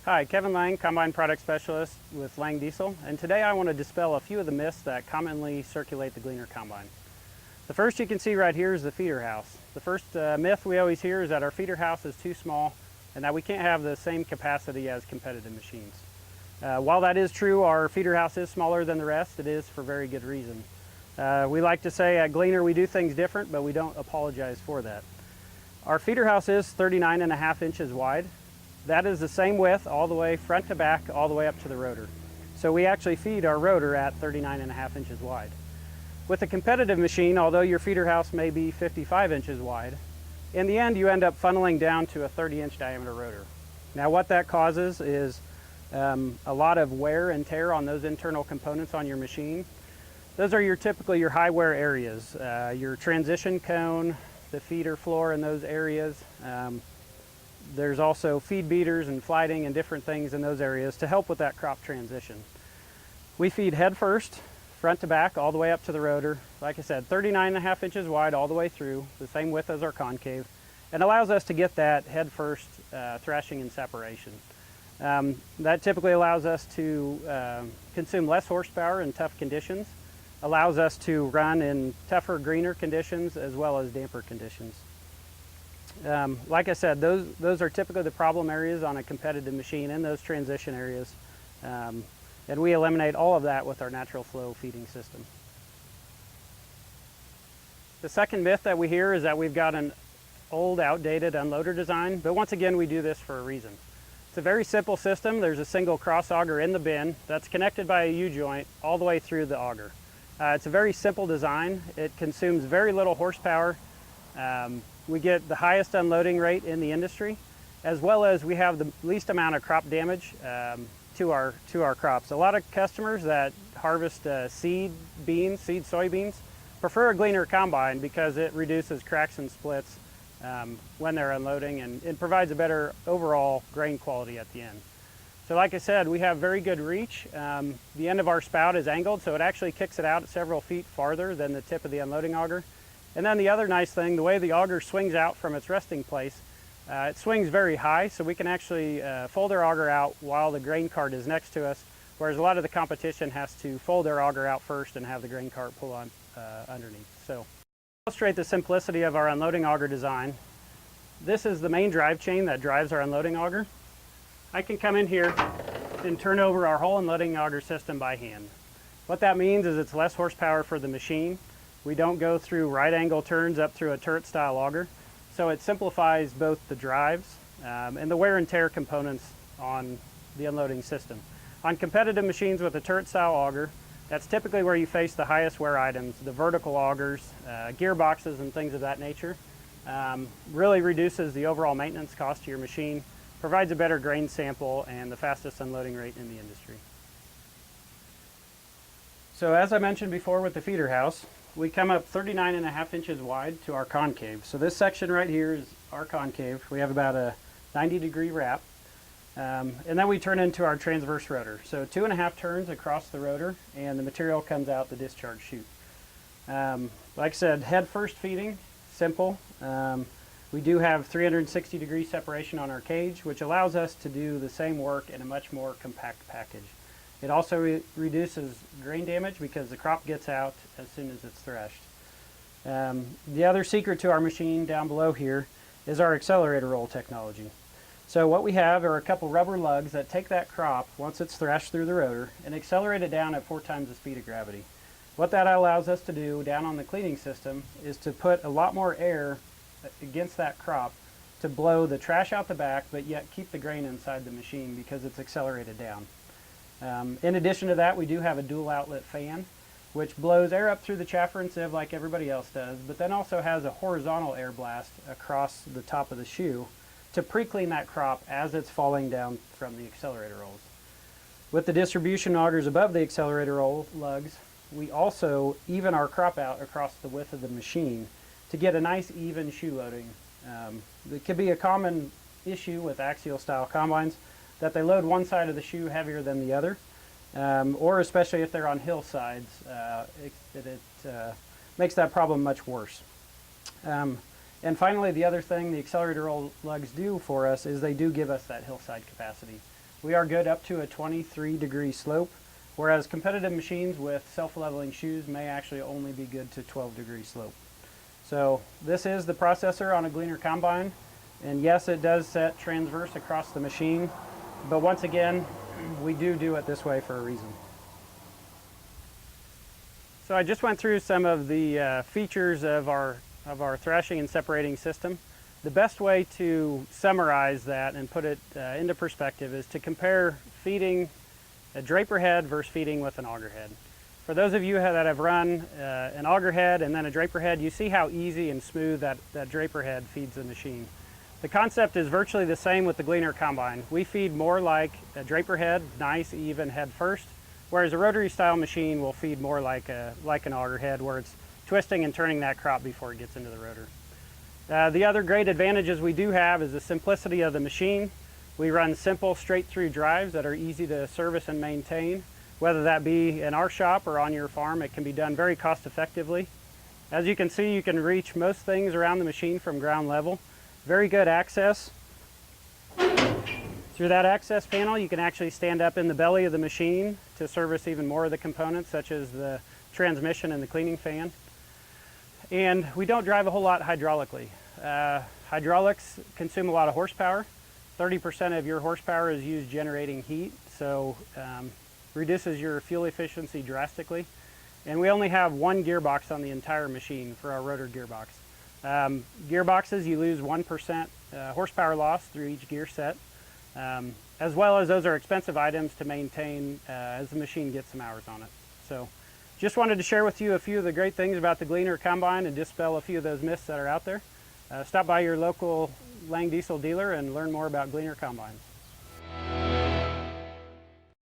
Hi, Kevin Lang, Combine Product Specialist with Lang Diesel, and today I want to dispel a few of the myths that commonly circulate the Gleaner Combine. The first you can see right here is the feeder house. The first myth we always hear is that our feeder house is too small and that we can't have the same capacity as competitive machines. While that is true, our feeder house is smaller than the rest. It is for very good reason. We like to say at Gleaner we do things different, but we don't apologize for that. Our feeder house is 39.5 inches wide. That is the same width all the way front to back, all the way up to the rotor. So we actually feed our rotor at 39.5 inches wide. With a competitive machine, although your feeder house may be 55 inches wide, in the end you end up funneling down to a 30-inch diameter rotor. Now what that causes is a lot of wear and tear on those internal components on your machine. Those are typically your high wear areas, your transition cone, the feeder floor in those areas. There's also feed beaters and flighting and different things in those areas to help with that crop transition. We feed head first, front to back, all the way up to the rotor. Like I said, 39.5 inches wide all the way through, the same width as our concave, and allows us to get that head first thrashing and separation. That typically allows us to consume less horsepower in tough conditions, allows us to run in tougher, greener conditions as well as damper conditions. Like I said, those are typically the problem areas on a competitive machine in those transition areas. And we eliminate all of that with our natural flow feeding system. The second myth that we hear is that we've got an old, outdated unloader design, but once again, we do this for a reason. It's a very simple system. There's a single cross auger in the bin that's connected by a U-joint all the way through the auger. It's a very simple design. It consumes very little horsepower. We get the highest unloading rate in the industry, as well as we have the least amount of crop damage to our crops. A lot of customers that harvest seed soybeans, prefer a Gleaner combine because it reduces cracks and splits when they're unloading, and it provides a better overall grain quality at the end. So like I said, we have very good reach. The end of our spout is angled, so it actually kicks it out several feet farther than the tip of the unloading auger. And then the other nice thing, the way the auger swings out from its resting place, it swings very high, so we can actually fold our auger out while the grain cart is next to us, whereas a lot of the competition has to fold their auger out first and have the grain cart pull on underneath. So to illustrate the simplicity of our unloading auger design, this is the main drive chain that drives our unloading auger. I can come in here and turn over our whole unloading auger system by hand. What that means is it's less horsepower for the machine. We don't go through right angle turns up through a turret style auger. So it simplifies both the drives and the wear and tear components on the unloading system. On competitive machines with a turret style auger, that's typically where you face the highest wear items, the vertical augers, gearboxes and things of that nature. Really reduces the overall maintenance cost to your machine, provides a better grain sample and the fastest unloading rate in the industry. So as I mentioned before with the feeder house, we come up 39.5 inches wide to our concave. So this section right here is our concave. We have about a 90-degree wrap. And then we turn into our transverse rotor. So 2.5 turns across the rotor and the material comes out the discharge chute. Like I said, head first feeding, simple. We do have 360-degree separation on our cage, which allows us to do the same work in a much more compact package. It also reduces grain damage because the crop gets out as soon as it's threshed. The other secret to our machine down below here is our accelerator roll technology. So what we have are a couple rubber lugs that take that crop once it's threshed through the rotor and accelerate it down at 4 times the speed of gravity. What that allows us to do down on the cleaning system is to put a lot more air against that crop to blow the trash out the back, but yet keep the grain inside the machine because it's accelerated down. In addition to that, we do have a dual outlet fan, which blows air up through the chaffer and sieve like everybody else does, but then also has a horizontal air blast across the top of the shoe to pre-clean that crop as it's falling down from the accelerator rolls. With the distribution augers above the accelerator roll lugs, we also even our crop out across the width of the machine to get a nice even shoe loading. It could be a common issue with axial style combines that they load one side of the shoe heavier than the other, or especially if they're on hillsides, it makes that problem much worse. And finally, the other thing the accelerator roll lugs do for us is they do give us that hillside capacity. We are good up to a 23-degree slope, whereas competitive machines with self-leveling shoes may actually only be good to 12-degree slope. So this is the processor on a Gleaner combine, and yes, it does set transverse across the machine, but once again, we do it this way for a reason. So I just went through some of the features of our thrashing and separating system. The best way to summarize that and put it into perspective is to compare feeding a draper head versus feeding with an auger head. For those of you that have run an auger head and then a draper head, you see how easy and smooth that draper head feeds the machine. The concept is virtually the same with the Gleaner combine. We feed more like a draper head, nice, even head first, whereas a rotary style machine will feed more like an auger head, where it's twisting and turning that crop before it gets into the rotor. The other great advantages we do have is the simplicity of the machine. We run simple straight through drives that are easy to service and maintain. Whether that be in our shop or on your farm, it can be done very cost effectively. As you can see, you can reach most things around the machine from ground level. Very good access. Through that access panel, you can actually stand up in the belly of the machine to service even more of the components, such as the transmission and the cleaning fan. And we don't drive a whole lot hydraulically. Hydraulics consume a lot of horsepower. 30% of your horsepower is used generating heat, so reduces your fuel efficiency drastically. And we only have one gearbox on the entire machine for our rotor gearbox. Gearboxes, you lose 1% horsepower loss through each gear set, as well as those are expensive items to maintain as the machine gets some hours on it. So just wanted to share with you a few of the great things about the Gleaner combine and dispel a few of those myths that are out there. Stop by your local Lang diesel dealer and learn more about Gleaner combines.